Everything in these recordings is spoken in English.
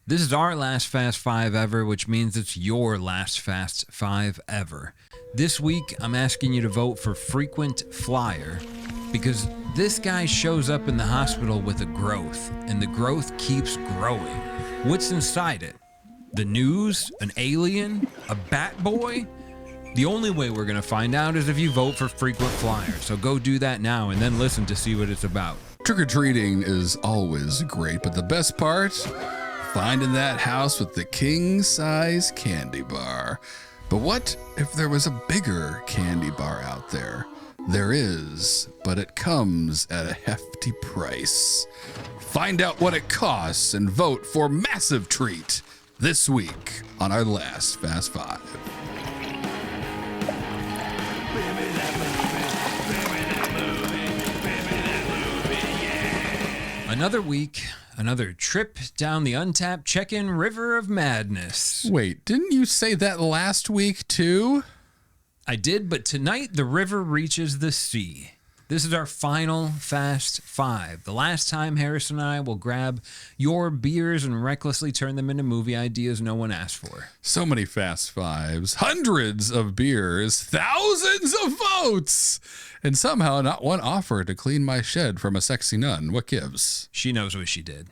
This is our last Fast Five ever, which means it's your last Fast Five ever. This week, I'm asking you to vote for frequent flyer because this guy shows up in the hospital with a growth, and the growth keeps growing. What's inside it? The news? An alien? A bat boy? The only way we're going to find out is if you vote for frequent flyer. So go do that now and then listen to see what it's about. Trick-or-treating is always great, but the best part? Finding that house with the king-size candy bar. But what if there was a bigger candy bar out there? There is, but it comes at a hefty price. Find out what it costs and vote for Massive Treat this week on our last Fast Five. Another week, another trip down the untapped check-in river of madness. Wait, didn't you say that last week too? I did, but tonight the river reaches the sea. This is our final Fast Five. The last time Harrison and I will grab your beers and recklessly turn them into movie ideas no one asked for. So many Fast Fives, hundreds of beers, thousands of votes, and somehow not one offer to clean my shed from a sexy nun. What gives? She knows what she did.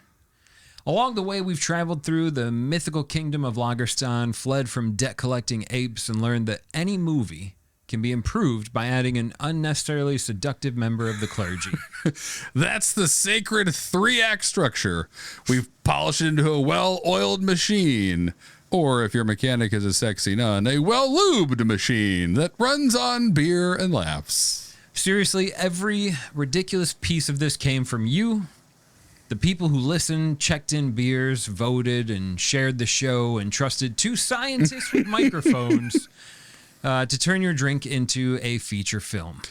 Along the way, we've traveled through the mythical kingdom of Lagerstan, fled from debt-collecting apes, and learned that any movie can be improved by adding an unnecessarily seductive member of the clergy. That's the sacred 3-act structure. We've polished it into a well-oiled machine. Or if your mechanic is a sexy nun, a well-lubed machine that runs on beer and laughs. Seriously, every ridiculous piece of this came from you. The people who listened, checked in beers, voted, and shared the show, and trusted two scientists with microphones to turn your drink into a feature film.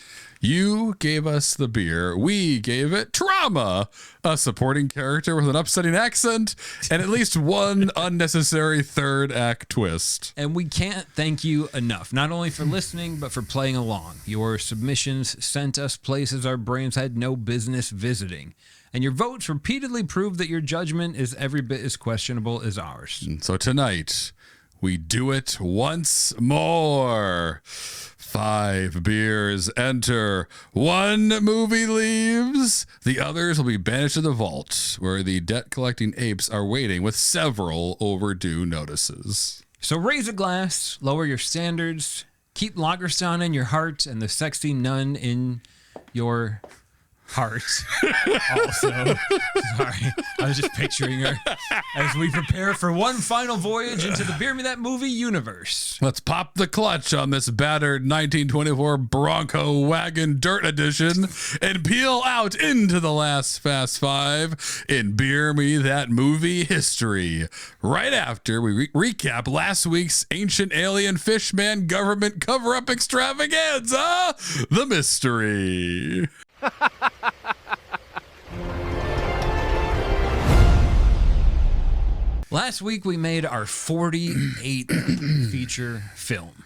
You gave us the beer. We gave it trauma, a supporting character with an upsetting accent, and at least one unnecessary 3rd-act twist. And we can't thank you enough, not only for listening, but for playing along. Your submissions sent us places our brains had no business visiting. And your votes repeatedly proved that your judgment is every bit as questionable as ours. So tonight, we do it once more. 5 beers enter. 1 movie leaves. The others will be banished to the vault, where the debt-collecting apes are waiting with several overdue notices. So raise a glass, lower your standards, keep Lagerstan in your heart and the sexy nun in your heart. Also, sorry, I was just picturing her as we prepare for one final voyage into the Beer Me That Movie universe. Let's pop the clutch on this battered 1924 Bronco Wagon Dirt Edition and peel out into the last Fast Five in Beer Me That Movie history. Right after we recap last week's ancient alien fishman government cover-up extravaganza, The Mystery. Last week we made our 48th feature film.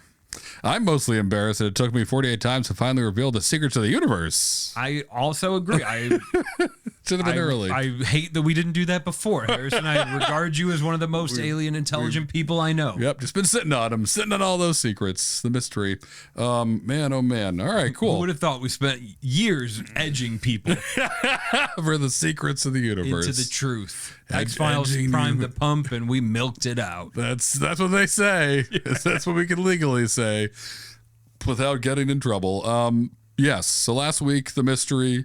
I'm mostly embarrassed that it took me 48 times to finally reveal the secrets of the universe. I also agree. Should have been early. I hate that we didn't do that before, Harrison. I regard you as one of the most alien intelligent people I know. Yep, just been sitting on them, sitting on all those secrets, the mystery. Man, oh man. All right, cool. Who would have thought we spent years edging people for the secrets of the universe. into the truth. X-Files primed the pump and we milked it out. That's what they say. That's what we can legally say without getting in trouble. Yes, so last week, the mystery,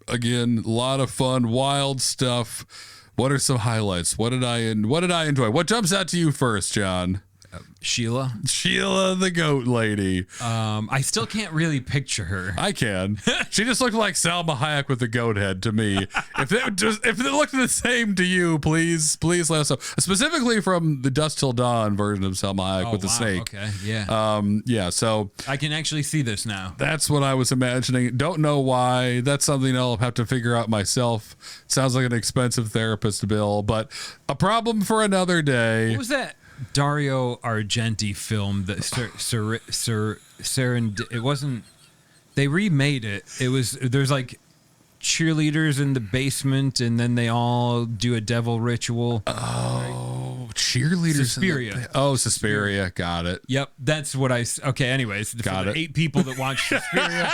again, a lot of fun, wild stuff. What are some highlights? What did I enjoy? What jumps out to you first, John? Sheila the goat lady. I still can't really picture her. I can. She just looked like Salma Hayek with the goat head to me. If it looked the same to you, please let us know. Specifically from the Dusk Till Dawn version of Salma Hayek with the snake. Okay, yeah. Yeah, so I can actually see this now. that's what I was imagining. Don't know why. That's something I'll have to figure out myself. Sounds like an expensive therapist bill, but a problem for another day. What was that Dario Argenti film that it wasn't, they remade it. There's like cheerleaders in the basement and then they all do a devil ritual. Oh, cheerleaders. Suspiria. Oh, Suspiria. Got it. Yep, that's what okay, anyways. Got it. 8 people that watched Suspiria.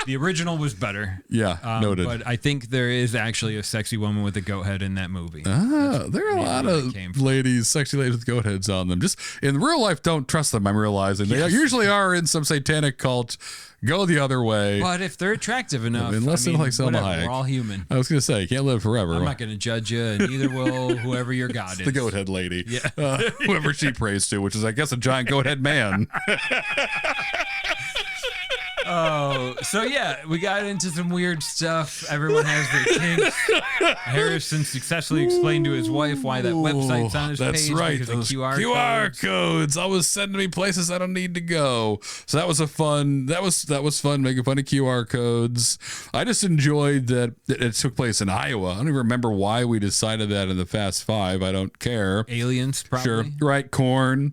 The original was better. Yeah, noted. But I think there is actually a sexy woman with a goat head in that movie. There are a lot of ladies, sexy ladies with goat heads on them. Just in real life, don't trust them, I'm realizing. They usually are in some satanic cult. Go the other way. But if they're attractive enough, unless they're like Selma Hayek. We're all human. I was going to say, you can't live forever. I'm not going to judge you, and neither will whoever your god is. The goat head lady. Yeah. Whoever she prays to, which is, I guess, a giant goat head man. Oh, so yeah, we got into some weird stuff. Everyone has their kinks. Harrison successfully explained to his wife why that website's on his page. That's right. Because Those of QR codes always sending me places I don't need to go. So that was fun making fun of QR codes. I just enjoyed that it took place in Iowa. I don't even remember why we decided that in the Fast Five. I don't care. Aliens, probably. Sure. Right. Corn.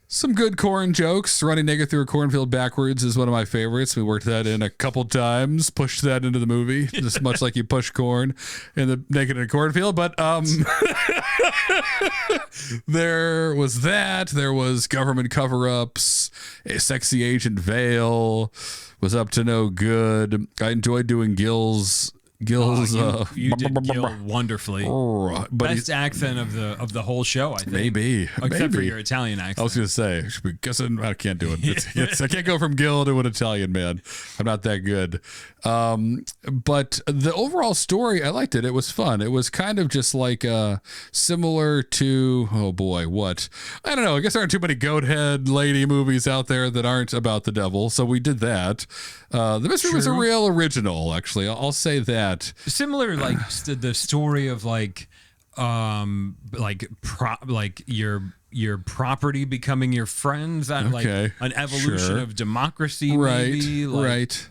Some good corn jokes. Running naked through a cornfield backwards is one of my favorites. We worked that in a couple times, pushed that into the movie, just much like you push corn in the naked in a cornfield. But there was that. There was government cover-ups. A sexy agent Vale was up to no good. I enjoyed doing Gil's. You did Gil wonderfully. But best accent of the whole show, I think. Maybe. Except for your Italian accent. I was going to say, I can't do it. I can't go from Gil to an Italian man. I'm not that good. But the overall story, I liked it. It was fun. It was kind of just like similar to, oh boy, what? I don't know. I guess there aren't too many goat head lady movies out there that aren't about the devil. So we did that. The mystery was a real original, actually. I'll say that. Similar, like the story of your property becoming your friends. Like an evolution of democracy, maybe. Right.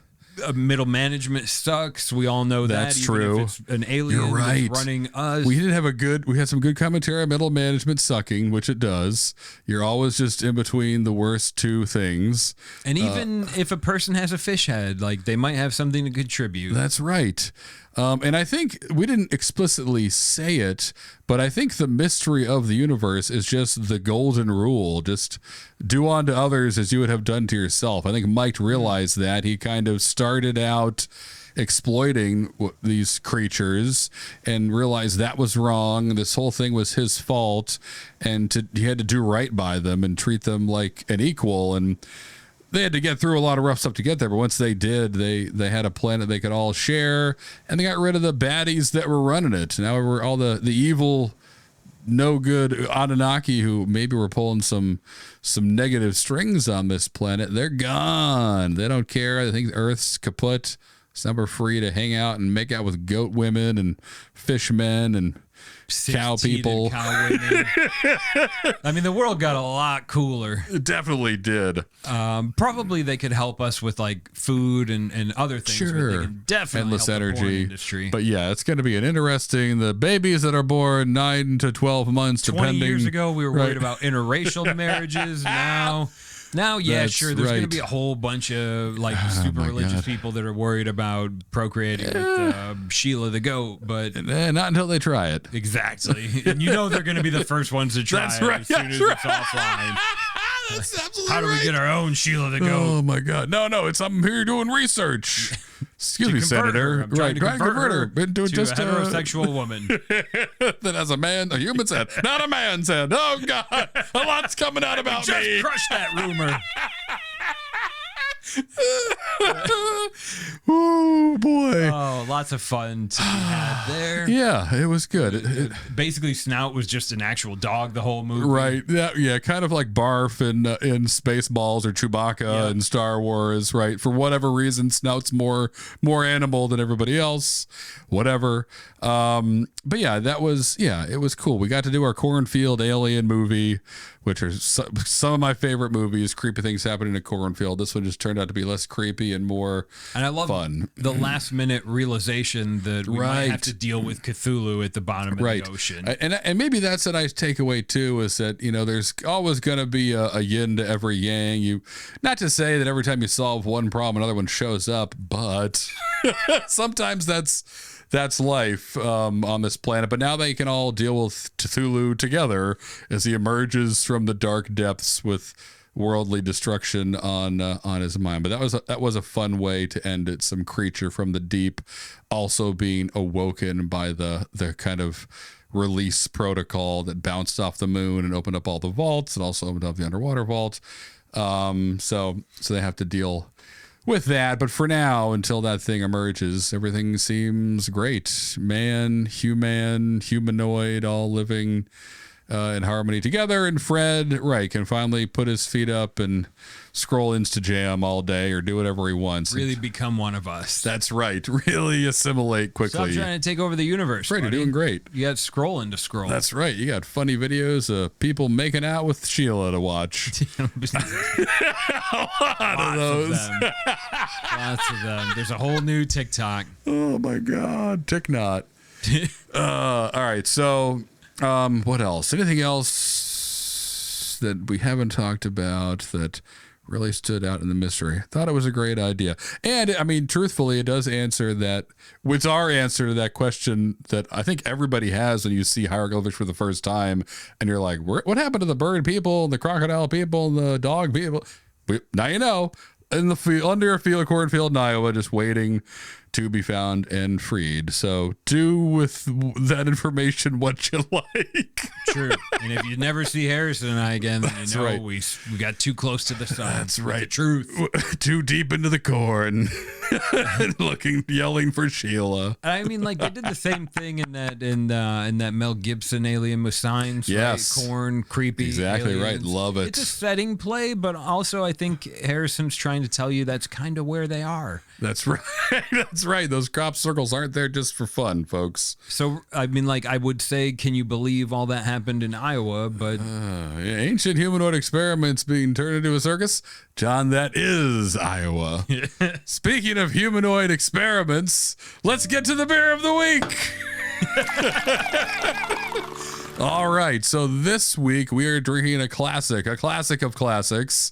Middle management sucks. We all know that's that. True. If it's an alien that's running us. We had some good commentary on middle management sucking, which it does. You're always just in between the worst two things. And even if a person has a fish head, like they might have something to contribute. That's right. And I think we didn't explicitly say it, but I think the mystery of the universe is just the golden rule. Just do unto others as you would have done to yourself. I think Mike realized that. He kind of started out exploiting these creatures and realized that was wrong. This whole thing was his fault, and he had to do right by them and treat them like an equal. And they had to get through a lot of rough stuff to get there, but once they did, they had a planet they could all share, and they got rid of the baddies that were running it. Now we're all the evil, no good Anunnaki who maybe were pulling some negative strings on this planet. They're gone. They don't care. I think Earth's kaput. So now we're free to hang out and make out with goat women and fish men and cow people. Cow women. I mean, the world got a lot cooler. It definitely did. Probably they could help us with like food and other things. Sure. But they can definitely endless help energy. The porn industry. But yeah, it's going to be the babies that are born 9 to 12 months, 20 years ago, we were worried about interracial marriages. Now, yeah, sure. There's going to be a whole bunch of like super religious people that are worried about procreating with Sheila the goat, but not until they try it. Exactly, and they're going to be the first ones to try it as soon as it's offline. That's absolutely How do we get our own Sheila the goat? Oh my God! No, I'm here doing research. Excuse me, Senator. I'm trying to convert her into just a heterosexual woman that has a human's head, not a man's head. Oh God, a lot's coming out about me. Just crush that rumor. Oh boy! Oh, lots of fun to be had there. Yeah, it was good. Basically, Snout was just an actual dog the whole movie. Right? Yeah. Kind of like Barf in Spaceballs or Chewbacca in Star Wars. Right? For whatever reason, Snout's more animal than everybody else. Whatever. But yeah, it was cool. We got to do our cornfield alien movie, which are some of my favorite movies. Creepy things happen in a cornfield. This one just turned out to be less creepy and more and I love fun. The last minute realization that we might have to deal with Cthulhu at the bottom of the ocean. And maybe that's a nice takeaway too, is that, there's always going to be a yin to every yang. Not to say that every time you solve one problem, another one shows up, but sometimes that's that's life on this planet. But now they can all deal with Cthulhu together as he emerges from the dark depths with worldly destruction on his mind. But that was a fun way to end it. Some creature from the deep also being awoken by the kind of release protocol that bounced off the moon and opened up all the vaults and also opened up the underwater vault. So they have to deal with that. But for now, until that thing emerges, everything seems great. Man, humanoid, all living in harmony together. And Fred, right, can finally put his feet up and scroll Instajam all day or do whatever he wants. Really become one of us. That's right. Really assimilate quickly. Stop trying to take over the universe. Fred, you're doing great. You got scrolling to scroll. That's right. You got funny videos of people making out with Sheila to watch. A lot of those. Lots of them. There's a whole new TikTok. Oh my God. TikTok. All right. So, what else? Anything else that we haven't talked about that really stood out in the mystery? Thought it was a great idea. And I mean, truthfully, it does answer that, it's our answer to that question that I think everybody has when you see hieroglyphics for the first time and you're like, what happened to the bird people, the crocodile people, and the dog people? Now you know. In the field, under a cornfield in Iowa, just waiting to be found and freed. So do with that information what you like. True. And if you never see Harrison and I again, then you know right. we got too close to the sun. That's right. The truth. Too deep into the corn. Yelling for Sheila. I mean, like they did the same thing in that Mel Gibson Alien with Signs. Yes. Right? Corn, creepy. Exactly aliens. right. Love it. It's a setting play, but also I think Harrison's trying to tell you that's kind of where they are. That's right. That's right. Those crop circles aren't there just for fun, folks. So, I mean, like I would say, can you believe all that happened in Iowa? But ancient humanoid experiments being turned into a circus? John, that is Iowa. Speaking of humanoid experiments, let's get to the beer of the week. All right. So this week we are drinking a classic of classics.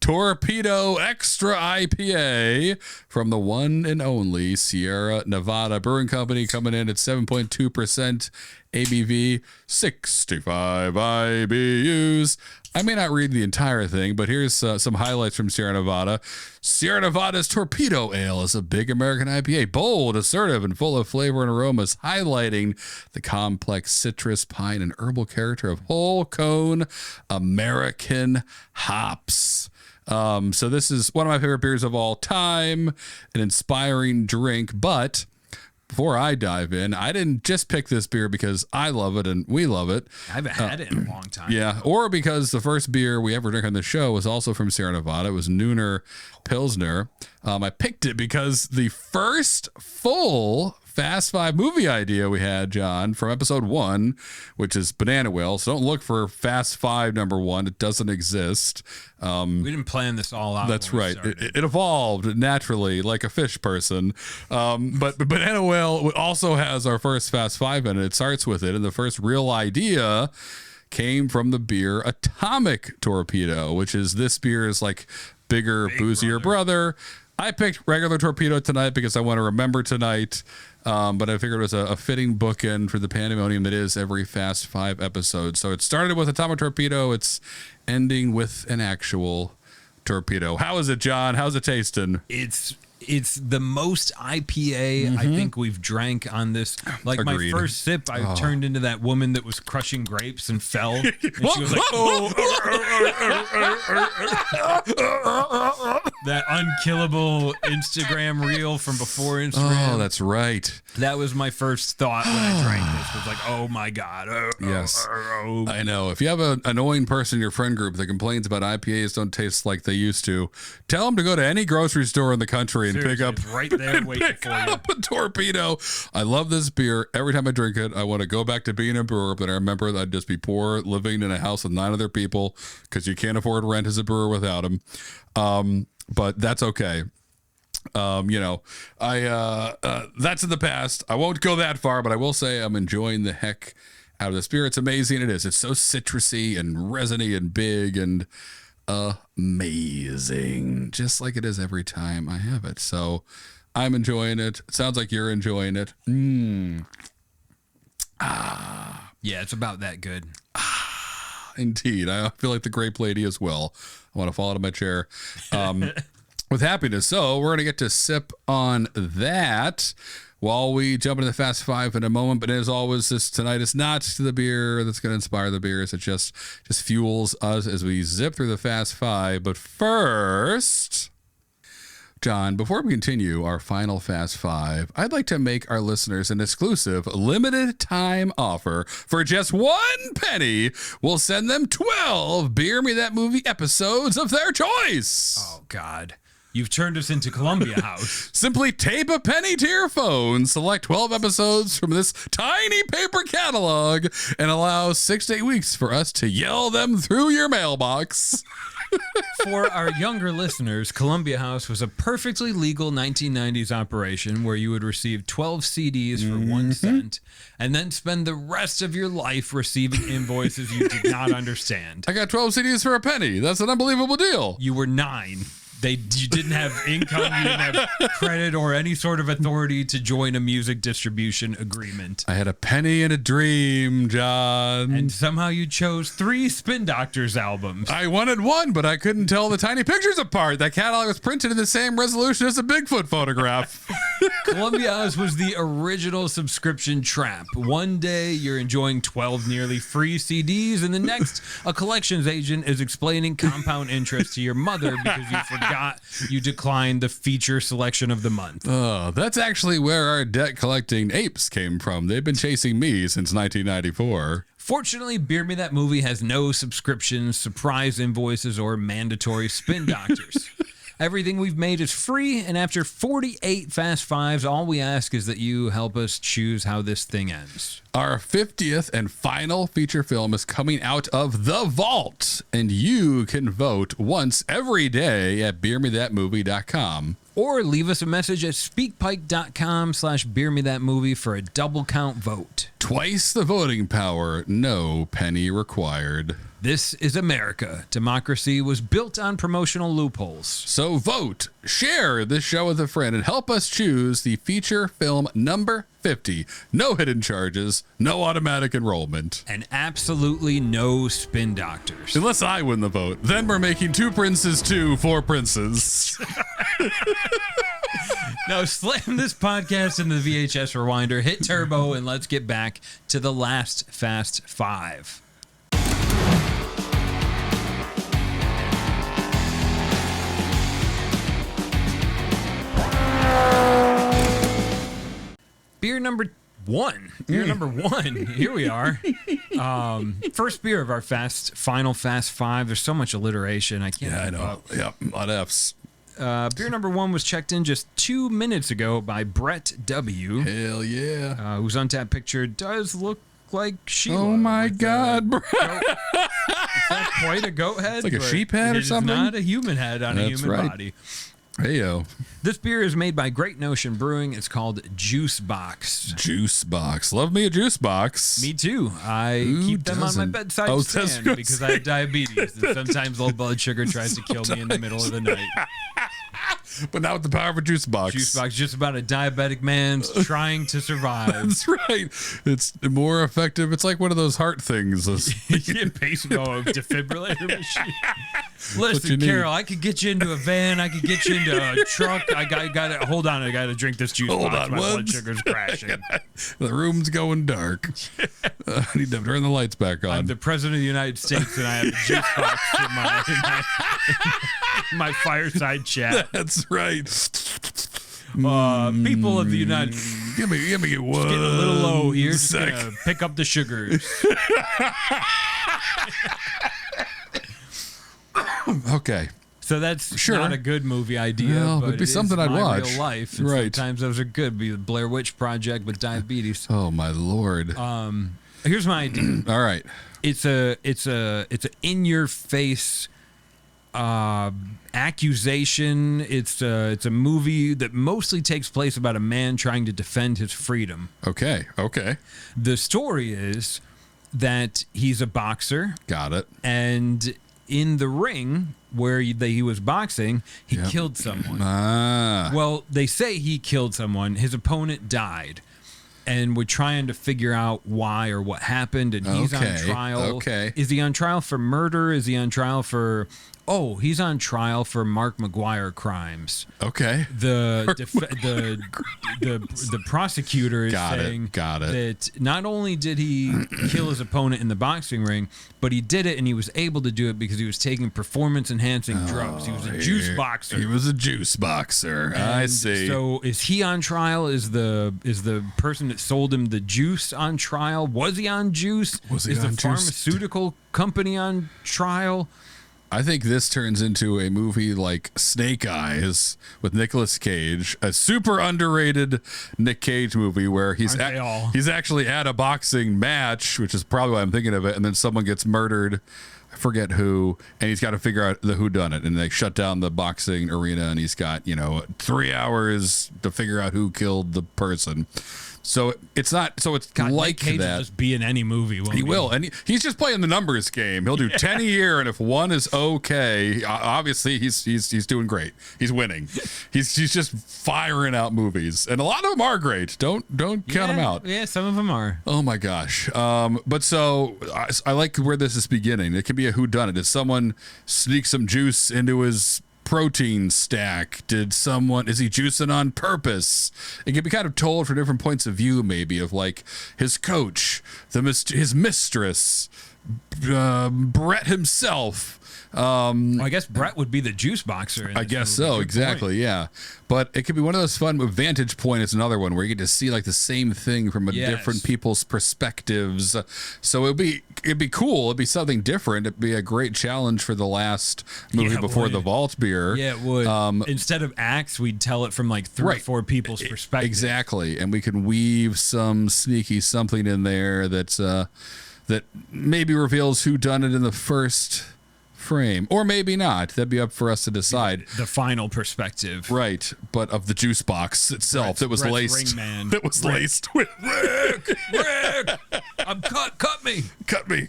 Torpedo Extra IPA from the one and only Sierra Nevada Brewing Company, coming in at 7.2% ABV, 65 IBUs. I may not read the entire thing, but here's some highlights from Sierra Nevada. Sierra Nevada's Torpedo Ale is a big American IPA, bold, assertive, and full of flavor and aromas, highlighting the complex citrus, pine, and herbal character of whole cone American hops. So this is one of my favorite beers of all time, an inspiring drink. But before I dive in, I didn't just pick this beer because I love it and we love it. I haven't had it in a long time. Yeah, or because the first beer we ever drank on the show was also from Sierra Nevada. It was Nooner Pilsner. I picked it because the first full Fast Five movie idea we had, John, from episode 1, which is Banana Whale. So don't look for Fast Five #1. It doesn't exist. We didn't plan this all out. That's right. It evolved naturally like a fish person. But Banana Whale also has our first Fast Five in it. It starts with it. And the first real idea came from the beer Atomic Torpedo, which is this beer is like bigger, boozier brother. I picked regular Torpedo tonight because I want to remember tonight. But I figured it was a fitting bookend for the pandemonium that is every Fast Five episode. So it started with Atomic Torpedo. It's ending with an actual torpedo. How is it, John? How's it tasting? It's the most IPA I think we've drank on this. Like Agreed. my first sip, I turned into that woman that was crushing grapes and fell. And she was like, oh, that unkillable Instagram reel from before Instagram. Oh, that's right. That was my first thought when I drank this. It was like, oh my God. Yes. I know. If you have an annoying person in your friend group that complains about IPAs don't taste like they used to, tell them to go to any grocery store in the country and pick up it's right there waiting for you. a Torpedo. I love this beer. Every time I drink it, I want to go back to being a brewer, but I remember that I'd just be poor living in a house with 9 other people because you can't afford rent as a brewer without them. But that's okay. That's in the past. I won't go that far, but I will say I'm enjoying the heck out of this beer. It's amazing. It is. It's so citrusy and resiny and big and amazing, just like it is every time I have it. So I'm enjoying it. It sounds like you're enjoying it. Yeah, it's about that good. Indeed. I feel like the grape lady as well. I want to fall out of my chair with happiness. So we're going to get to sip on that while we jump into the Fast Five in a moment. But as always, this tonight is not the beer that's going to inspire the beers. It just fuels us as we zip through the Fast Five. But first, John, before we continue our final Fast Five, I'd like to make our listeners an exclusive limited time offer. For just $1, we'll send them 12 Beer Me That Movie episodes of their choice. Oh, God. You've turned us into Columbia House. Simply tape a penny to your phone, select 12 episodes from this tiny paper catalog, and allow 6 to 8 weeks for us to yell them through your mailbox. For our younger listeners, Columbia House was a perfectly legal 1990s operation where you would receive 12 CDs for 1 cent and then spend the rest of your life receiving invoices you did not understand. I got 12 CDs for a penny. That's an unbelievable deal. You were 9. You didn't have income, you didn't have credit or any sort of authority to join a music distribution agreement. I had a penny and a dream, John. And somehow you chose 3 Spin Doctors albums. I wanted one, but I couldn't tell the tiny pictures apart. That catalog was printed in the same resolution as a Bigfoot photograph. Columbia House was the original subscription trap. One day you're enjoying 12 nearly free CDs, and the next, a collections agent is explaining compound interest to your mother because you forgot you declined the feature selection of the month. Oh, that's actually where our debt collecting apes came from. They've been chasing me since 1994. Fortunately, Beer Me That Movie has no subscriptions, surprise invoices, or mandatory spin doctors. Everything we've made is free, and after 48 Fast Fives, all we ask is that you help us choose how this thing ends. Our 50th and final feature film is coming out of the vault, and you can vote once every day at beermethatmovie.com. Or leave us a message at speakpipe.com/beermethatmovie for a double count vote. Twice the voting power, no penny required. This is America. Democracy was built on promotional loopholes. So vote, share this show with a friend, and help us choose the feature film number 50. No hidden charges, no automatic enrollment. And absolutely no spin doctors. Unless I win the vote. Then we're making 2 princes 2 4 princes. Now slam this podcast into the VHS rewinder, hit turbo, and let's get back to the last Fast Five. Beer number one. Here we are. First beer of our final Fast Five. There's so much alliteration. I can't. Yeah, I know. Yep, a lot of F's. Beer number 1 was checked in just 2 minutes ago by Brett W. Hell yeah. Whose untapped picture does look like Sheila. Oh my God, Brett. It's not quite a goat head. It's like a sheep head or something. It's not a human head on a human body. Heyo. This beer is made by Great Notion Brewing. It's called Juice Box. Juice Box. Love me a juice box. Me too. I keep them on my bedside stand because I have diabetes. And sometimes low blood sugar tries to kill me in the middle of the night. But not with the power of a juice box. Juice Box, just about a diabetic man trying to survive. That's right. It's more effective. It's like one of those heart things. Defibrillator machine. Listen, Carol, I could get you into a van. I could get you into a truck. I got to hold on. I got to drink this juice box. My blood sugar's crashing. The room's going dark. I need to turn the lights back on. I'm the president of the United States, and I have a juice box in my fireside chat. That's right. People of the United Give me one. Getting a little low here. Just gonna pick up the sugars. Okay. So that's not a good movie idea. No, but it'd be something I'd watch. Real life. And right. Sometimes those are good. Be the Blair Witch Project with diabetes. Oh my Lord. Here's my idea. All right. It's a in your face accusation. It's a movie that mostly takes place about a man trying to defend his freedom. Okay. The story is that he's a boxer. Got it. And in the ring where he was boxing, he killed someone. Well, they say he killed someone. His opponent died. And we're trying to figure out why or what happened. And he's on trial. Okay. Is he on trial for murder? Is he on trial for... Oh, he's on trial for Mark McGuire crimes. Okay. The prosecutor is saying that not only did he kill his opponent in the boxing ring, but he did it and he was able to do it because he was taking performance-enhancing drugs. He was a juice boxer. He was a juice boxer. And I see. So is he on trial? Is the person that sold him the juice on trial? Was he on juice? Was he is on the pharmaceutical company on trial? I think this turns into a movie like Snake Eyes with Nicolas Cage, a super underrated Nick Cage movie where he's actually at a boxing match, which is probably why I'm thinking of it, and then someone gets murdered. I forget who, and he's got to figure out the whodunit, and they shut down the boxing arena, and he's got 3 hours to figure out who killed the person. So it's not. So it's God, like Nick Cage that. Will just be in any movie. He will, and he's just playing the numbers game. He'll do 10 a year, and if one is okay, obviously he's doing great. He's winning. He's just firing out movies, and a lot of them are great. Don't count them out. Yeah, some of them are. Oh my gosh. But so I like where this is beginning. It could be a whodunit. Did someone sneak some juice into his protein stack? Is he juicing on purpose? It can be kind of told from different points of view, maybe, of like his coach, his mistress, Brett himself. Well, I guess Brett would be the juice boxer. I guess so. Exactly. Yeah. But it could be one of those fun vantage point is another one where you get to see like the same thing from different people's perspectives. So it'd be cool. It'd be something different. It'd be a great challenge for the last movie before the Vault Beer. Yeah, it would. Instead of acts, we'd tell it from like three or four people's perspective. Exactly. And we can weave some sneaky something in there that's that maybe reveals who done it in the first frame, or maybe not. That'd be up for us to decide. The final perspective, right? But of the juice box itself, that was laced. That was laced with Rick. I'm cut me,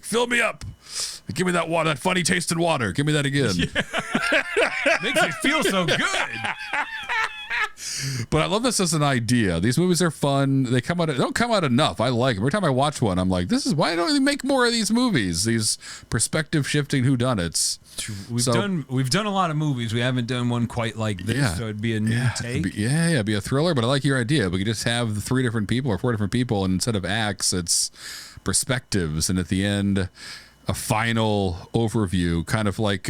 fill me up. Give me that water, that funny tasting water. Give me that again. Makes me feel so good. But I love this as an idea. These movies are fun. They don't come out enough. I like them. Every time I watch one, I'm like, why don't they make more of these movies? These perspective shifting whodunits. We've done a lot of movies. We haven't done one quite like this, so it'd be a new take. It'd be a thriller, but I like your idea. We could just have the 3 different people or 4 different people, and instead of acts, it's perspectives, and at the end, a final overview, kind of like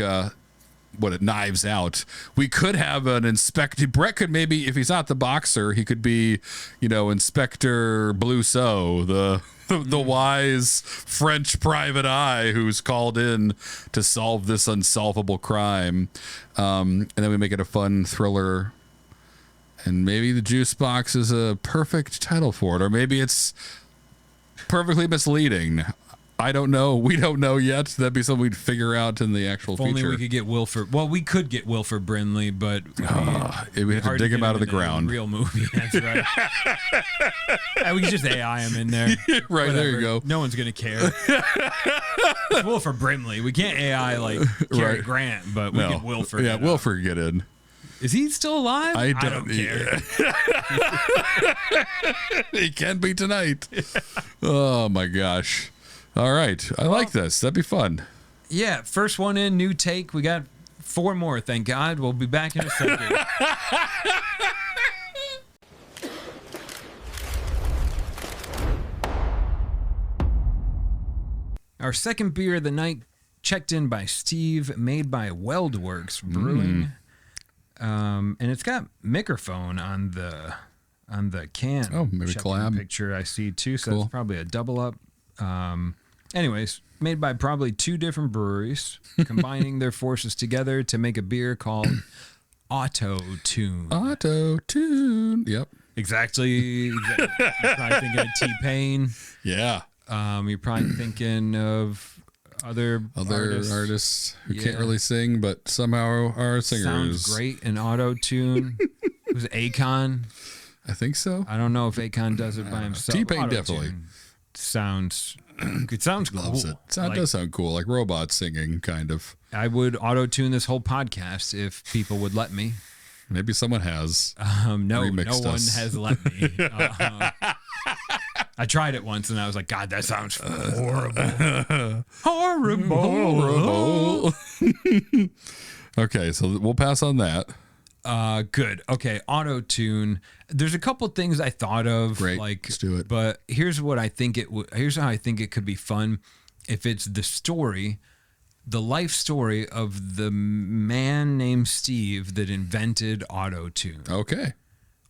it Knives Out. We could have an inspector. Brett could maybe, if he's not the boxer, he could be, Inspector Blouseau, the wise French private eye who's called in to solve this unsolvable crime. And then we make it a fun thriller. And maybe the juice box is a perfect title for it, or maybe it's perfectly misleading. I don't know. We don't know yet. That'd be something we'd figure out in the actual feature. Only we could get Wilford. Well, we could get Wilford Brimley, but we have to dig him out of the ground. Real movie. That's right. We could just AI him in there. Right. Whatever. There you go. No one's gonna care. It's Wilford Brimley. We can't AI like Cary Grant, but we get Wilford. Yeah, Wilford get in. Is he still alive? I don't care. He can be tonight. Oh my gosh. All right. I like this. That'd be fun. Yeah. First one in, new take. We got 4 more, thank God. We'll be back in a second. Our second beer of the night, checked in by Steve, made by WeldWorks Brewing. And it's got microphone on the can. Oh, maybe collab. Picture I see too, so it's probably a double up. Anyways, made by probably 2 different breweries, combining their forces together to make a beer called Auto Tune. Auto Tune. Yep. Exactly. You're probably thinking of T-Pain. Yeah. You're probably thinking of other artists who can't really sing, but somehow are singers. Sounds great in Auto Tune. It was Akon. I think so. I don't know if Akon does it by himself. T-Pain definitely. Sounds It sounds cool. Loves it. Does sound cool, like robots singing, kind of. I would auto-tune this whole podcast if people would let me. Maybe someone has. No one us. has let me. I tried it once and I was like, God, that sounds horrible. Horrible. Okay, so we'll pass on that. Good. Okay, auto-tune. There's a couple things I thought of. Great. Like, let's do it. But here's what I think here's how I think it could be fun. If it's the life story of the man named Steve that invented auto-tune. Okay.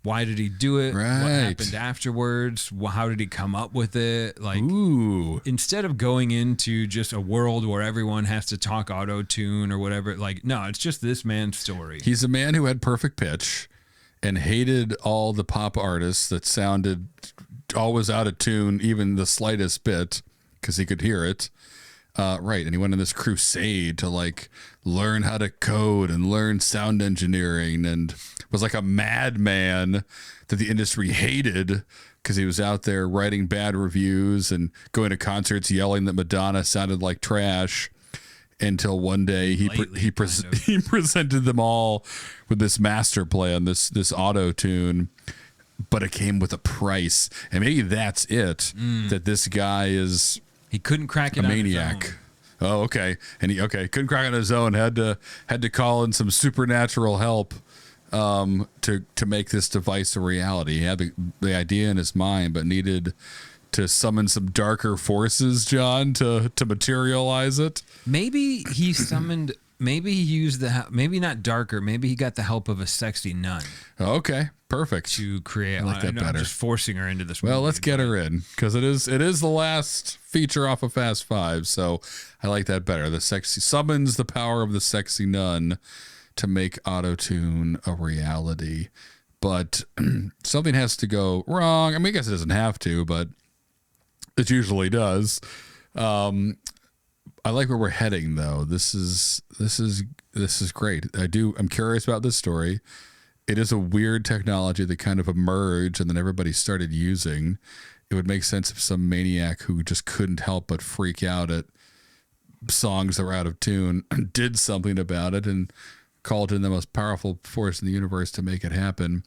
Why did he do it? Right. What happened afterwards? How did he come up with it? Like, ooh. Instead of going into just a world where everyone has to talk auto-tune or whatever, like, no, it's just this man's story. He's a man who had perfect pitch and hated all the pop artists that sounded always out of tune, even the slightest bit, because he could hear it. Right. And he went on this crusade to like learn how to code and learn sound engineering, and was like a madman that the industry hated because he was out there writing bad reviews and going to concerts yelling that Madonna sounded like trash, until one day he presented them all with this master plan, this auto tune. But it came with a price. And maybe that's it, that this guy is... He couldn't crack it a on maniac. his own. Oh, okay. And he couldn't crack it on his own. Had to call in some supernatural help to make this device a reality. He had the idea in his mind, but needed to summon some darker forces, John, to materialize it. Maybe he summoned. Maybe he used maybe not darker. Maybe he got the help of a sexy nun. Okay, perfect. To create. I like that better. I'm just forcing her into this. Well, let's get her in, because it is the last feature off of Fast Five, so I like that better. The sexy summons the power of the sexy nun to make auto-tune a reality, but something has to go wrong. I mean, I guess it doesn't have to, but it usually does. I like where we're heading, though. This is great. I'm curious about this story. It is a weird technology that kind of emerged and then everybody started using. It would make sense if some maniac who just couldn't help but freak out at songs that were out of tune did something about it and called in the most powerful force in the universe to make it happen.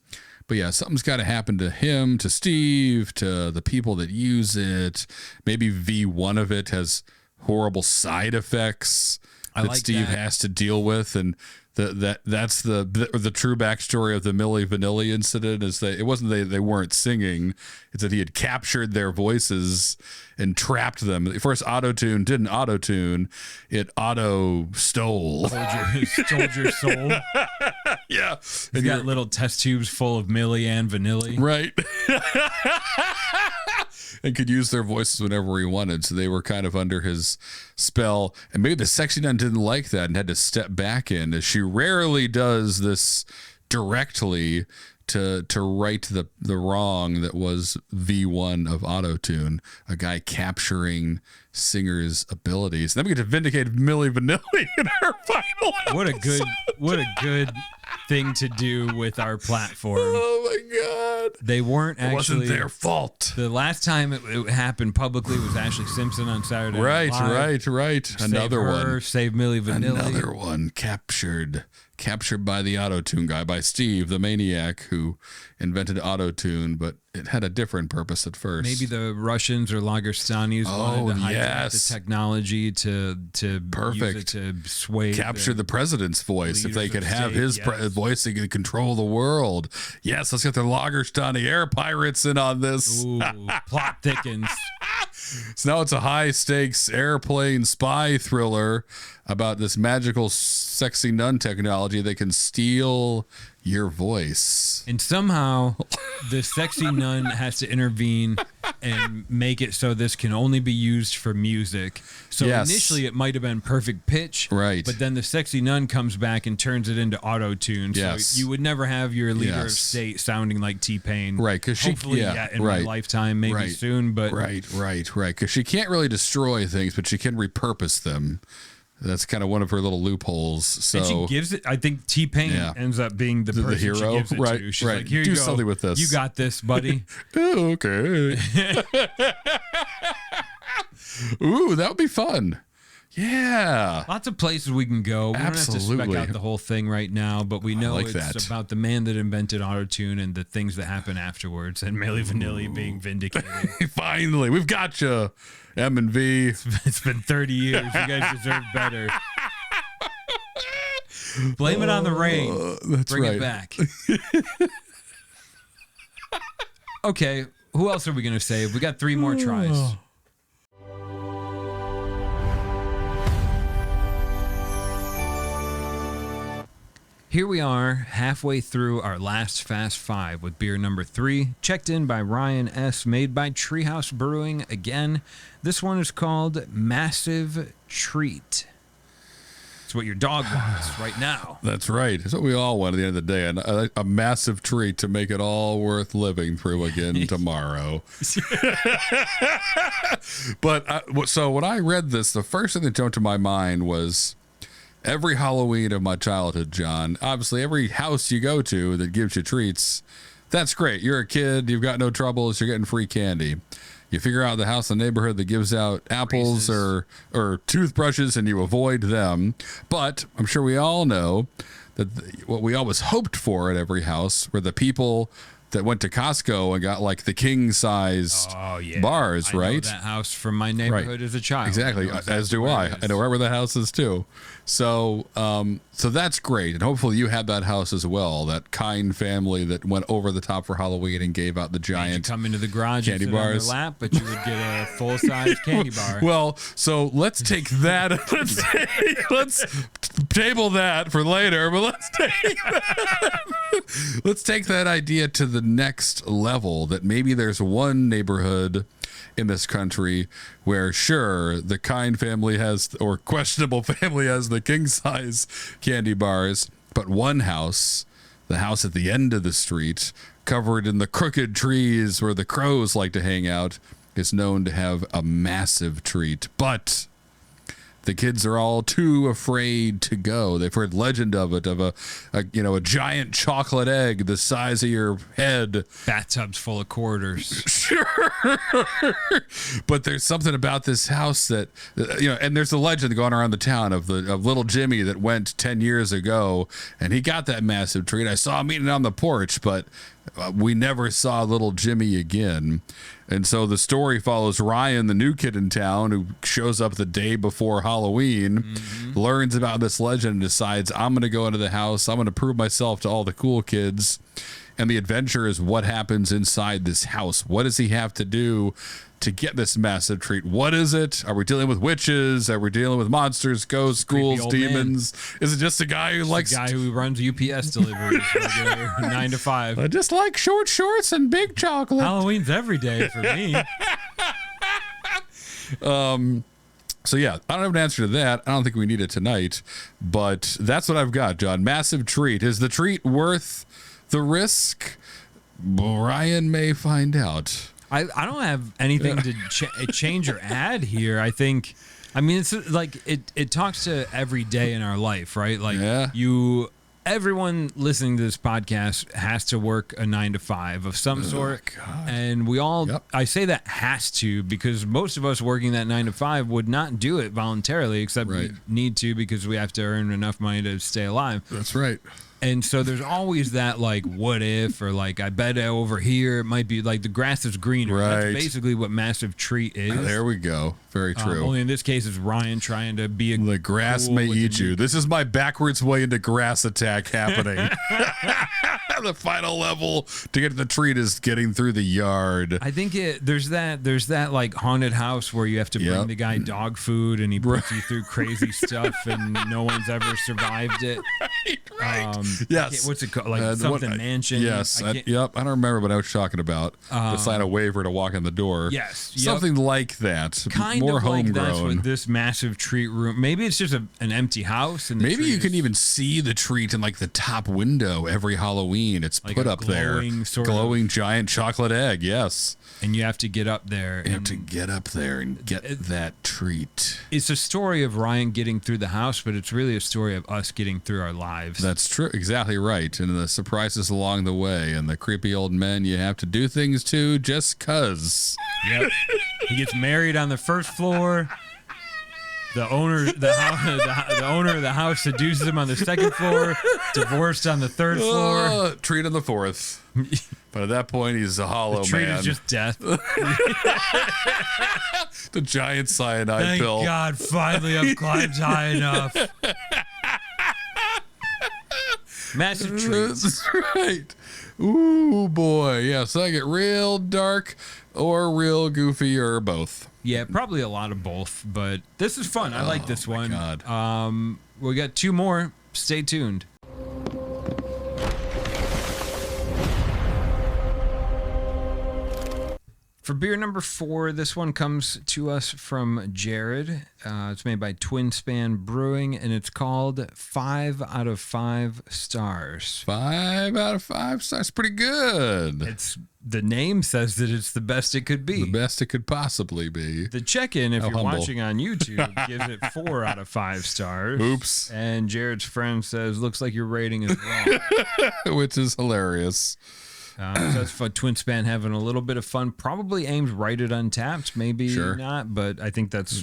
But yeah, something's got to happen to him, to Steve, to the people that use it. Maybe V1 of it has horrible side effects that Steve has to deal with, and that's the true backstory of the Milli Vanilli incident. Is that it wasn't they weren't singing, it's that he had captured their voices and trapped them. The first auto-tune didn't auto-tune, it auto-stole. Stole your soul. Yeah. You got little test tubes full of Milli and Vanilli. Right. And could use their voices whenever he wanted, so they were kind of under his spell. And maybe the sexy nun didn't like that and had to step back in, as she rarely does this directly, to right the wrong that was V1 of autotune, a guy capturing singers' abilities. And then we get to vindicate Milli Vanilli in her final episode. What a good thing to do with our platform. Oh my God. They weren't actually. It wasn't their fault. The last time it happened publicly was Ashley Simpson on Saturday Night Live. Right. Another one. Save Milli Vanilli. Another one captured by the auto-tune guy, by Steve, the maniac who invented auto-tune, but it had a different purpose at first. Maybe the Russians or Lagorstanis wanted to hijack the technology to use it to sway, capture the president's voice. If they could have his voice, they could control the world. Yes, let's get the Lagerstani air pirates in on this. Ooh, plot thickens. So now it's a high-stakes airplane spy thriller about this magical sexy nun technology that can steal your voice. And somehow the sexy nun has to intervene and make it so this can only be used for music. So initially it might have been perfect pitch. Right. But then the sexy nun comes back and turns it into auto-tune. Yes. So you would never have your leader of state sounding like T-Pain. Right. Because hopefully in my lifetime, maybe soon. But Right. Because she can't really destroy things, but she can repurpose them. That's kind of one of her little loopholes. So and she gives it. I think T-Pain ends up being the person hero. She gives it to. She's like, "Here you go. Do something with this. You got this, buddy." Okay. Ooh, that would be fun. Yeah. Lots of places we can go. We don't have to spec out the whole thing right now, but we know it's about the man that invented autotune and the things that happen afterwards, and Milli Vanilli being vindicated. Finally, we've got you, M and V. It's been 30 years. You guys deserve better. Blame it on the rain. Bring it back. Okay, who else are we going to save? We got 3 more tries. Here we are, halfway through our last Fast 5 with beer number 3, checked in by Ryan S., made by Treehouse Brewing again. This one is called Massive Treat. It's what your dog wants right now. That's right. It's what we all want at the end of the day, a massive treat to make it all worth living through again tomorrow. But so when I read this, the first thing that jumped to my mind was... every Halloween of my childhood, John, obviously every house you go to that gives you treats, that's great. You're a kid, you've got no troubles, you're getting free candy. You figure out the house in the neighborhood that gives out apples or toothbrushes and you avoid them. But I'm sure we all know that what we always hoped for at every house were the people that went to Costco and got like the king size bars, right? I know that house from my neighborhood as a child. Exactly, as do I. I know where the house is too. So, so that's great, and hopefully you had that house as well. That kind family that went over the top for Halloween and gave out the giant come into the garage candy and bars on their lap, but you would get a full size candy bar. Well, so let's take that. Let's table that for later. But let's take that idea to the next level. That maybe there's one neighborhood in this country where, sure, the kind family has, or questionable family has, the king size candy bars, but one house, the house at the end of the street, covered in the crooked trees where the crows like to hang out, is known to have a massive treat. But the kids are all too afraid to go. They've heard legend of it, of a giant chocolate egg the size of your head. Bathtubs full of quarters. Sure. But there's something about this house that, and there's a legend going around the town of little Jimmy that went 10 years ago, and he got that massive treat. I saw him eating it on the porch, but we never saw little Jimmy again. And so the story follows Ryan, the new kid in town, who shows up the day before Halloween, learns about this legend, and decides, I'm going to go into the house. I'm going to prove myself to all the cool kids. And the adventure is what happens inside this house. What does he have to do to get this massive treat? What is it? Are we dealing with witches? Are we dealing with monsters, ghosts, ghouls, demons? Man. Is it just a guy who likes... a guy who runs UPS deliveries 9 to 5. I just like short shorts and big chocolate. Halloween's every day for me. So yeah, I don't have an answer to that. I don't think we need it tonight, but that's what I've got, John. Massive treat. Is the treat worth the risk? Brian may find out. I don't have anything to change or add here. I mean, it's like it talks to every day in our life, right? Like everyone listening to this podcast has to work a 9 to 5 of some sort. God. And we all, I say that has to, because most of us working that 9 to 5 would not do it voluntarily, except we need to because we have to earn enough money to stay alive. That's right. And so there's always that, like, what if, or like, I bet over here it might be like the grass is greener. Right. That's basically what massive treat is. There we go. Very true. Only in this case, it's Ryan trying to be the grass may eat you. This is my backwards way into grass attack happening. The final level to get to the treat is getting through the yard. I think there's that like haunted house where you have to bring the guy dog food and he puts you through crazy stuff and no one's ever survived it. Right. Yes. What's it called? Like something mansion. Yes. I don't remember what I was talking about. To sign a waiver to walk in the door. Yes. Something like that. Kind more of homegrown. Like that's what this massive treat room. Maybe it's just an empty house. And maybe you can even see the treat in like the top window every Halloween. It's like put up there. Glowing giant chocolate egg. Yes. And you have to get up there. You have to get up there and get that treat. It's a story of Ryan getting through the house, but it's really a story of us getting through our lives. That's true. Exactly right. And the surprises along the way and the creepy old men you have to do things to just 'cause. Yep. He gets married on the first floor. The owner of the house seduces him on the second floor. Divorced on the third floor. Treat on the fourth. But at that point, he's a hollow man. Treat is just death. The giant cyanide pill. Thank God, finally I've climbed high enough. Massive treats. That's right. Ooh, boy. Yeah, so I get real dark or real goofy or both. Yeah, probably a lot of both, but this is fun. I like this one. God. We got 2 more. Stay tuned. For beer number 4, this one comes to us from Jared. It's made by Twin Span Brewing, and it's called 5 out of 5 stars. 5 out of 5 stars. Pretty good. The name says that it's the best it could be. The best it could possibly be. The check-in, if you're humble. watching on YouTube, gives it 4 out of 5 stars. Oops. And Jared's friend says, looks like your rating is wrong. Which is hilarious. So that's fun. Twin Span having a little bit of fun. Probably aimed right at Untapped. Maybe not, but I think that's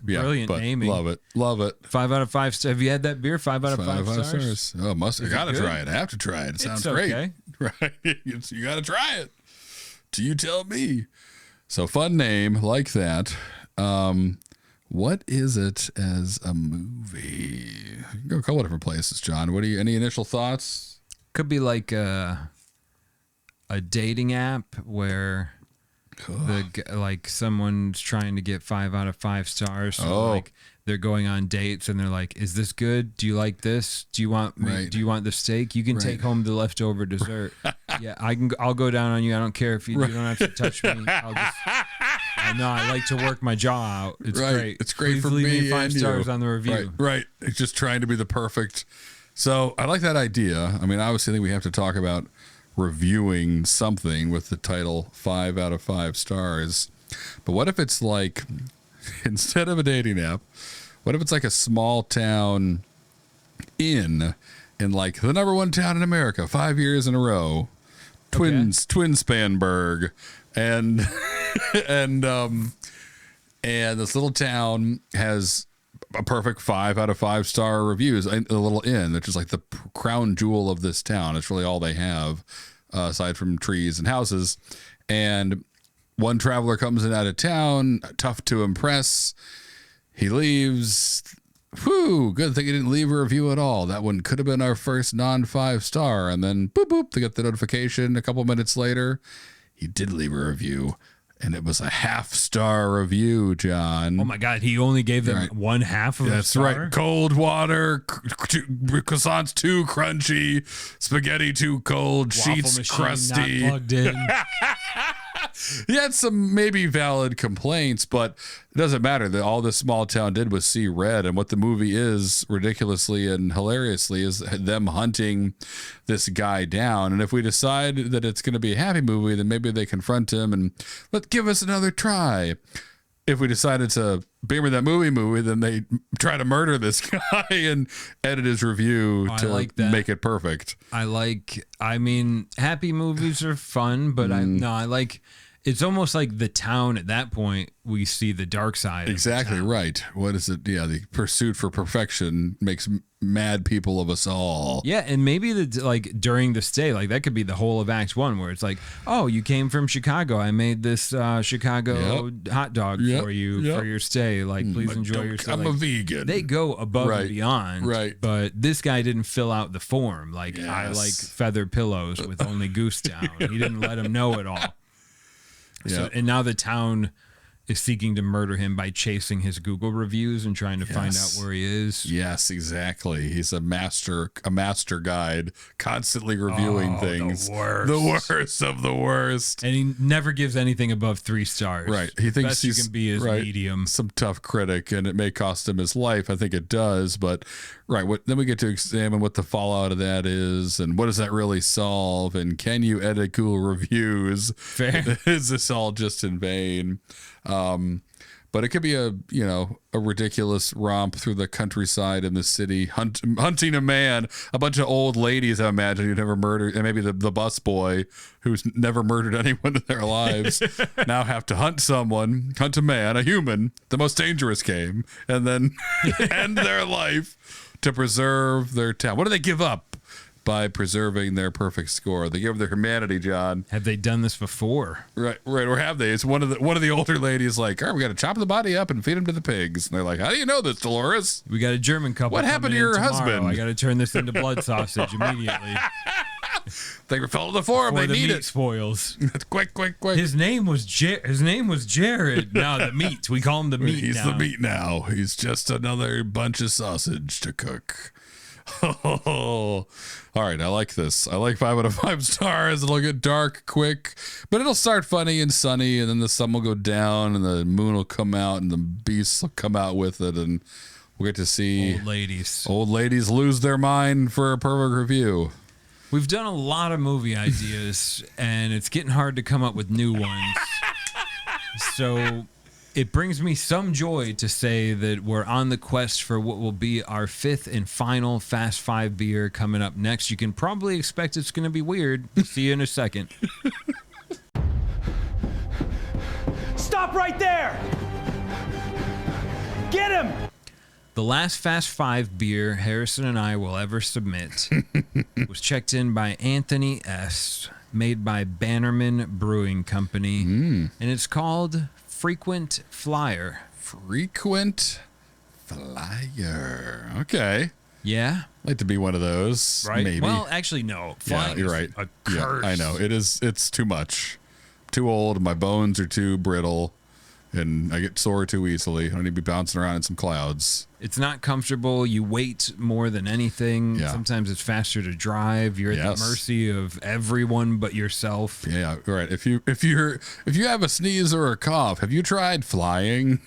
brilliant naming. Love it. Love it. 5 out of 5 stars. Have you had that beer? 5 out of 5 stars? Oh, I gotta try it. I have to try it. It sounds great. Okay. Right. You gotta try it. Do you tell me? So fun name like that. What is it as a movie? You can go a couple of different places, John. Any initial thoughts? Could be like a dating app where someone's trying to get 5 out of 5 stars. So they're going on dates and they're like, "Is this good? Do you like this? Do you want do you want the steak? You can take home the leftover dessert." Yeah, I'll go down on you. I don't care if you don't have to touch me. I know I like to work my jaw out. It's great. It's great. Please for leave me 5 stars on the review. Right. It's just trying to be the perfect. So I like that idea. I mean, obviously, I think we have to talk about reviewing something with the title 5 out of 5 stars. But what if it's like, instead of a dating app, what if it's like a small town inn in like the #1 town in America 5 years in a row, Twin Spanberg, and and this little town has a perfect 5 out of 5 star reviews. A little inn, which is like the crown jewel of this town. It's really all they have, aside from trees and houses. And one traveler comes in out of town, tough to impress. He leaves. Whew, good thing he didn't leave a review at all. That one could have been our first non-5 star. And then boop, boop, they get the notification a couple minutes later. He did leave a review. And it was a 1/2 star review, John. Oh my God, he only gave them 1/2 of a star? That's right. Cold water, croissants too crunchy, spaghetti too cold, Waffle sheets crusty. Not plugged in. He had some maybe valid complaints, but it doesn't matter. All this small town did was see red, and what the movie is, ridiculously and hilariously, is them hunting this guy down. And if we decide that it's going to be a happy movie, then maybe they confront him and give us another try. If we decided to beamer that movie, then they try to murder this guy and edit his review to make it perfect. I mean, happy movies are fun, but I like, it's almost like the town at that point, we see the dark side. Exactly right. What is it? Yeah, the pursuit for perfection makes mad people of us all. Yeah, and maybe during the stay, that could be the whole of Act 1, where it's like, oh, you came from Chicago. I made this Chicago hot dog for you for your stay. Please enjoy your stay. I'm a vegan. They go above and beyond. Right. But this guy didn't fill out the form. I like feather pillows with only goose down. He didn't let him know it all. So, and now the town is seeking to murder him by chasing his Google reviews and trying to find out where he is. Yes, exactly. He's a master guide, constantly reviewing things. The worst of the worst. And he never gives anything above 3 stars. Right. He thinks best he can be is medium. Some tough critic, and it may cost him his life. I think it does, but then we get to examine what the fallout of that is, and what does that really solve, and can you edit Google reviews? Fair. Is this all just in vain? But But it could be a ridiculous romp through the countryside in the city, hunting a man. A bunch of old ladies, I imagine, who never murdered, and maybe the bus boy who's never murdered anyone in their lives, now have to hunt a man, a human, the most dangerous game, and then end their life to preserve their town. What do they give up by preserving their perfect score? They give their humanity, John. Have they done this before? Right. Or have they? It's one of the older ladies like, all right, we got to chop the body up and feed him to the pigs. And they're like, how do you know this, Dolores? We got a German couple. What happened to your husband? I got to turn this into blood sausage immediately. They were filled to the forum. They need it. Spoils. quick. His name was Jared. No, the meat. We call him the meat. He's the meat now. He's just another bunch of sausage to cook. Oh, all right. I like this. I like 5 out of 5 stars. It'll get dark quick, but it'll start funny and sunny, and then the sun will go down, and the moon will come out, and the beasts will come out with it, and we'll get to see old ladies lose their mind for a perfect review. We've done a lot of movie ideas, and it's getting hard to come up with new ones. So it brings me some joy to say that we're on the quest for what will be our 5th and final Fast 5 beer coming up next. You can probably expect it's going to be weird. See you in a second. Stop right there! Get him! The last Fast 5 beer Harrison and I will ever submit was checked in by Anthony S., made by Bannerman Brewing Company, and it's called Frequent Flyer. Frequent Flyer. Okay. Yeah. I'd like to be one of those. Right. Maybe. Well, actually, no. Flying you're is right. a curse. Yeah, I know. It's too much. Too old. My bones are too brittle, and I get sore too easily. I don't need to be bouncing around in some clouds. It's not comfortable. You wait more than anything. Yeah. Sometimes it's faster to drive. You're at the mercy of everyone but yourself. Yeah, right. If you have a sneeze or a cough, have you tried flying?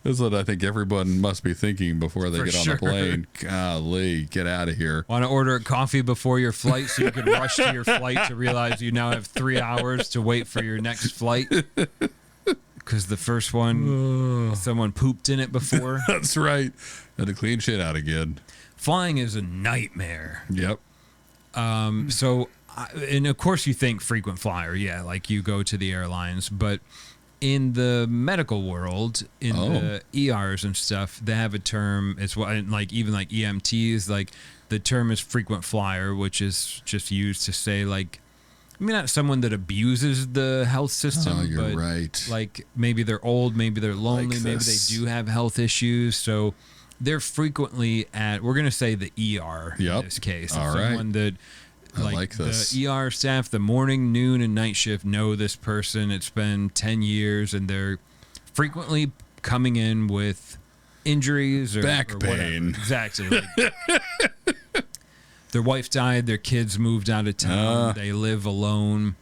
That's what I think everyone must be thinking before they get on the plane. Golly, get out of here. Want to order a coffee before your flight so you can rush to your flight to realize you now have 3 hours to wait for your next flight? Because the first one, someone pooped in it before. That's right. Had to clean shit out again. Flying is a nightmare. Yep. And of course you think frequent flyer. Yeah, like you go to the airlines. But in the medical world, in the ERs and stuff, they have a term. It's what, like even like EMTs, like the term is frequent flyer, which is just used to say like, I mean, not someone that abuses the health system, but right. Like maybe they're old, maybe they're lonely, maybe they do have health issues. So they're frequently at, we're going to say the ER in this case. All someone that like this. The ER staff, the morning, noon, and night shift know this person. It's been 10 years, and they're frequently coming in with injuries or back pain. Exactly. Like, their wife died, their kids moved out of town, they live alone.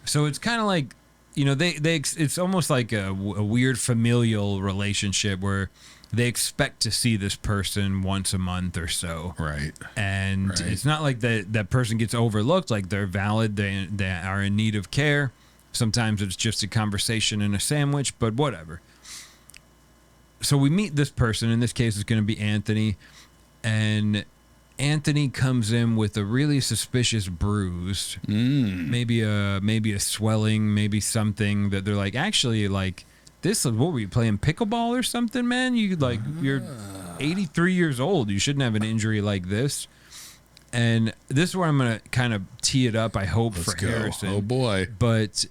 So it's kind of like, you know, it's almost like a weird familial relationship where they expect to see this person once a month or so. Right. And it's not like that person gets overlooked. Like they're valid. They are in need of care. Sometimes it's just a conversation and a sandwich, but whatever. So we meet this person. In this case, it's going to be Anthony. And Anthony comes in with a really suspicious bruise. Maybe a swelling, maybe something that they're like, actually, like, this, what were you playing pickleball or something, man? You're 83 years old. You shouldn't have an injury like this. And this is where I'm going to kind of tee it up, I hope, for Harrison. Oh, boy. But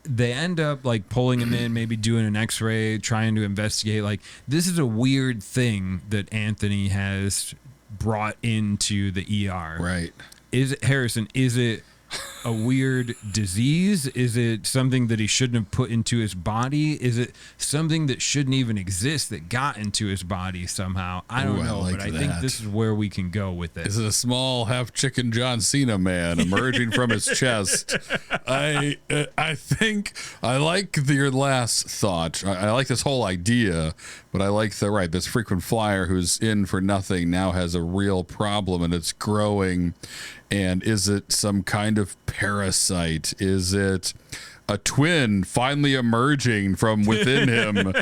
they end up like pulling him in, maybe doing an x-ray, trying to investigate. Like, this is a weird thing that Anthony has brought into the ER. Right. Is it, Harrison, is it a weird disease? Is it something that he shouldn't have put into his body? Is it something that shouldn't even exist that got into his body somehow? I don't know, but I think this is where we can go with it. Is it a small half chicken John Cena man emerging from his chest? I think I like your last thought. I like this whole idea, but I like this frequent flyer who's in for nothing now has a real problem and it's growing. And is it some kind of parasite? Is it a twin finally emerging from within him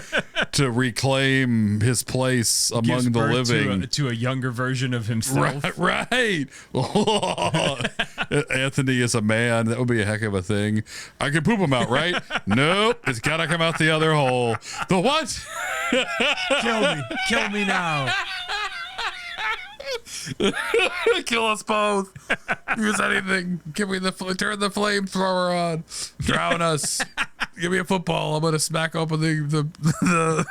to reclaim his place among the living. To a younger version of himself. Right. Anthony is a man. That would be a heck of a thing. I can poop him out, right? Nope. It's got to come out the other hole. The what? Kill me now. Kill us both. Use anything. Give me turn the flamethrower on. Drown us. Give me a football. I'm gonna smack open the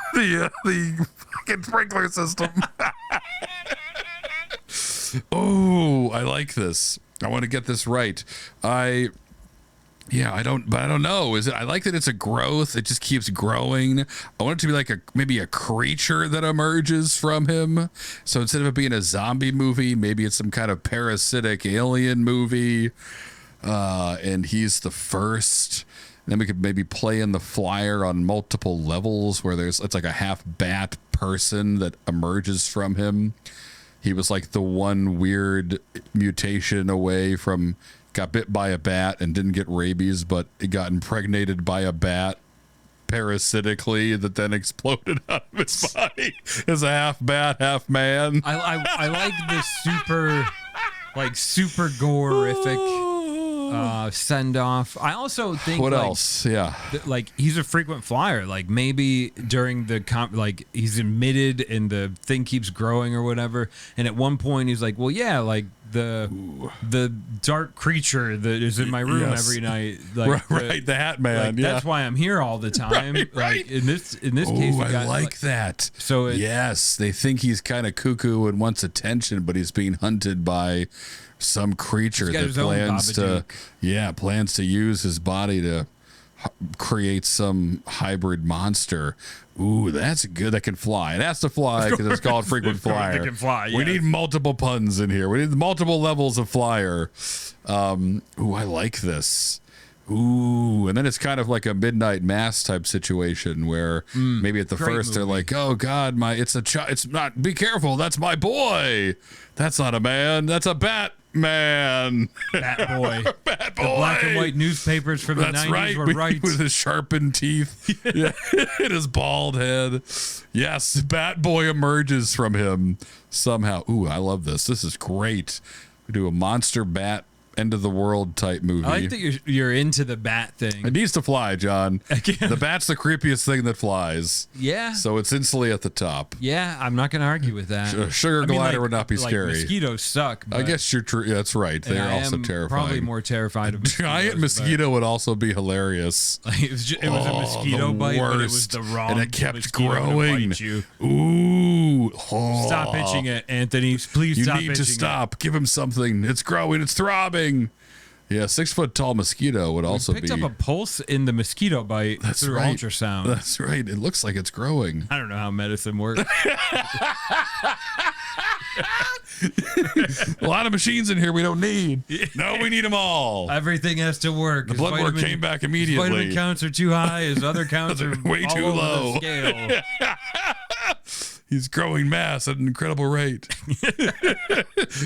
fucking sprinkler system. Oh, I like this. I want to get this right. I don't know. I like that it's a growth. It just keeps growing. I want it to be like maybe a creature that emerges from him. So instead of it being a zombie movie, maybe it's some kind of parasitic alien movie. And he's the first. And then we could maybe play in the flyer on multiple levels where it's like a half bat person that emerges from him. He was like the one weird mutation away from got bit by a bat and didn't get rabies, but it got impregnated by a bat parasitically that then exploded out of his body as a half bat, half man. I like this super gore-ific send off. I also think what else? Yeah, he's a frequent flyer. Like maybe during the he's admitted and the thing keeps growing or whatever. And at one point he's like, well, yeah, like the dark creature that is in my room every night. Like the Hat Man. That's why I'm here all the time. Right. Like in this case, I like that. So yes, they think he's kind of cuckoo and wants attention, but he's being hunted by some creature that plans to use his body to create some hybrid monster. Ooh, that's good. That can fly. It has to fly because it's called frequent flyer. It can fly. Yes. We need multiple puns in here. We need multiple levels of flyer. Ooh, I like this. Ooh, and then it's kind of like a midnight mass type situation where maybe at the first they're like, "Oh God, it's not. Be careful, that's my boy. That's not a man. That's a bat." Man, Bat Boy. Bat Boy. The black and white newspapers from the 90s were right. With his sharpened teeth and his bald head. Yes, Bat Boy emerges from him somehow. Ooh, I love this. This is great. We do a monster bat end of the world type movie. I like that you're into the bat thing. It needs to fly, John. The bat's the creepiest thing that flies. Yeah. So it's instantly at the top. Yeah, I'm not going to argue with that. A sugar glider would not be scary. Mosquitoes suck. I guess you're true. Yeah, that's right. They're also terrifying. Probably more terrified of mosquitoes. Giant mosquito would also be hilarious. It was a mosquito bite, but it was the wrong and it kept growing. You. Ooh. Oh. Stop pitching it, Anthony. Please stop pitching it. You need to stop. Give him something. It's growing. It's throbbing. Yeah, 6 foot tall mosquito would also be. Picked up a pulse in the mosquito bite through ultrasound. That's right. It looks like it's growing. I don't know how medicine works. A lot of machines in here we don't need. No, we need them all. Everything has to work. The blood work came back immediately. His vitamin counts are too high. His other counts are way too low. The scale. He's growing mass at an incredible rate.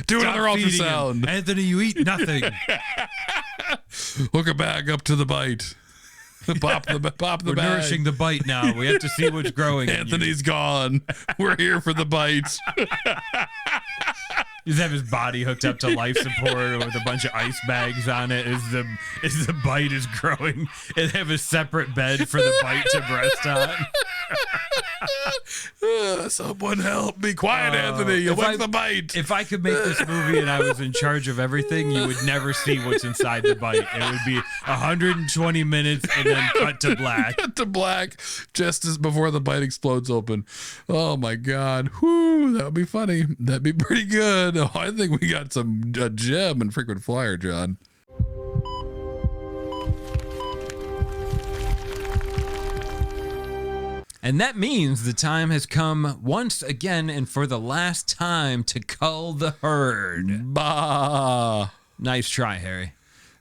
Do another ultrasound. Anthony, you eat nothing. Hook a bag up to the bite. Pop the We're bag. nourishing the bite now. We have to see what's growing. Anthony's gone. We're here for the bite. Just have his body hooked up to life support with a bunch of ice bags on it as the bite is growing, and have a separate bed for the bite to rest on. Someone help me. Quiet, Anthony. You'll wake the bite. If I could make this movie and I was in charge of everything, you would never see what's inside the bite. It would be 120 minutes and then cut to black. Cut to black just as before the bite explodes open. Oh, my God. Whew, that would be funny. That'd be pretty good. Oh, I think we got a gem in frequent flyer, John. And that means the time has come once again and for the last time to cull the herd. Bah. Nice try, Harry.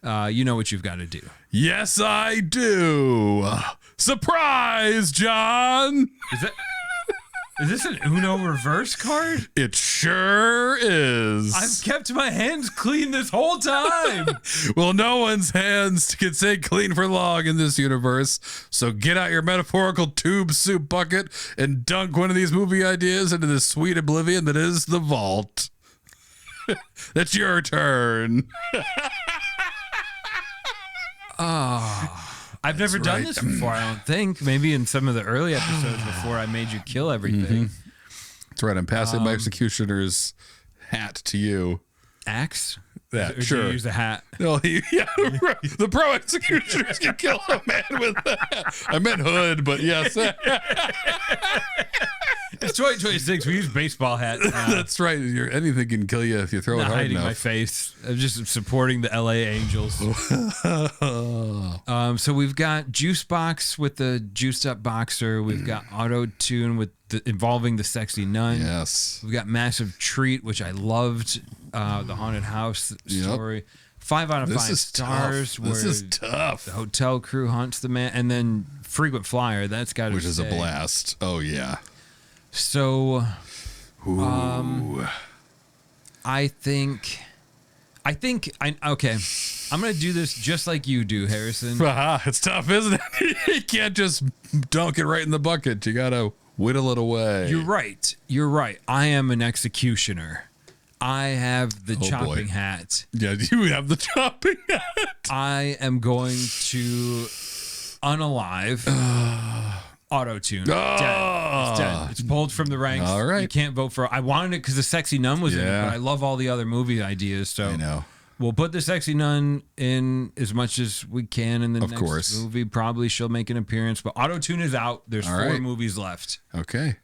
You know what you've got to do. Yes, I do. Surprise, John. Is that... Is this an Uno reverse card? It sure is. I've kept my hands clean this whole time. Well, no one's hands can stay clean for long in this universe. So get out your metaphorical tube soup bucket and dunk one of these movie ideas into the sweet oblivion that is the vault. That's your turn. I've never done this before, I don't think. Maybe in some of the early episodes before I made you kill everything. That's right. I'm passing my executioner's hat to you. Axe? That, Or do sure. you use a hat? No, the pro executioners can kill a man with that. I meant hood, but yes. It's 2026. We use baseball hats now. That's right. Anything can kill you if you throw it Not hard hiding my enough. face. I'm just supporting the LA Angels. So we've got Juice Box with the juiced up boxer. We've got Auto Tune with involving the Sexy Nun. Yes. We've got Massive Treat, which I loved. The haunted house story. 5 out of 5 stars. Tough. This is tough. The hotel crew hunts the man, and then Frequent Flyer. That's got to Which is a blast. Oh yeah. So, Ooh. I think, okay, I'm going to do this just like you do, Harrison. It's tough, isn't it? You can't just dunk it right in the bucket. You got to whittle it away. You're right. I am an executioner. I have the chopping hat. Yeah, you have the chopping hat. I am going to unalive Auto-Tune. Dead. It's dead. It's pulled from the ranks. All right. You can't vote for. I wanted it because the Sexy Nun was in it, Yeah. but I love all the other movie ideas. So I know. we'll put the Sexy Nun in as much as we can in the Of next course. movie. Probably she'll make an appearance, but Auto-Tune is out. There's All 4 right. movies left. Okay.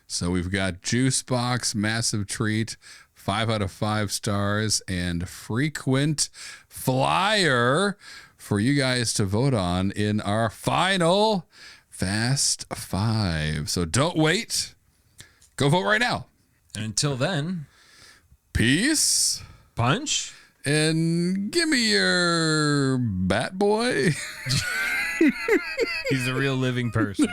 So we've got Juice Box, Massive Treat, 5 out of 5 stars, and Frequent Flyer for you guys to vote on in our final Fast 5. So don't wait. Go vote right now. And until then, Peace. punch. And give me your Bat Boy. He's a real living person.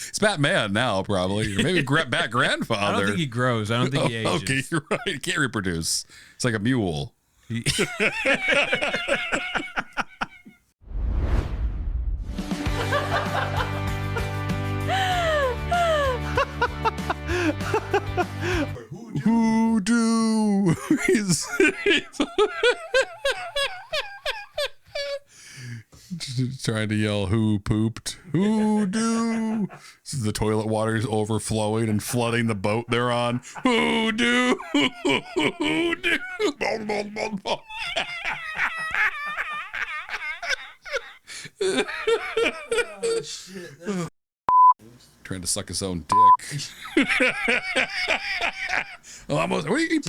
It's Batman now, probably. Or maybe Bat Grandfather. I don't think he grows. I don't think he ages. Okay, you're right. He can't reproduce. It's like a mule. Hoodoo. He's trying to yell who pooped. Hoodoo. The toilet water is overflowing and flooding the boat they're on. Hoodoo. Hoodoo. Boom, boom, boom, boom. Oh, shit. Trying to suck his own dick. Almost. Are you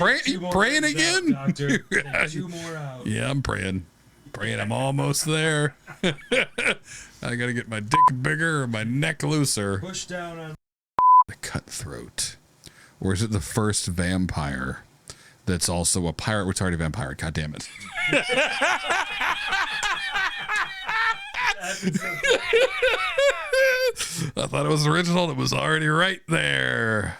praying again? Doctor. 2 more out. Yeah, I'm praying. I'm almost there. I gotta get my dick bigger or my neck looser. Push down on The Cutthroat. Or is it the first vampire that's also a pirate? It's already a vampire. God damn it. I thought it was original. It was already right there.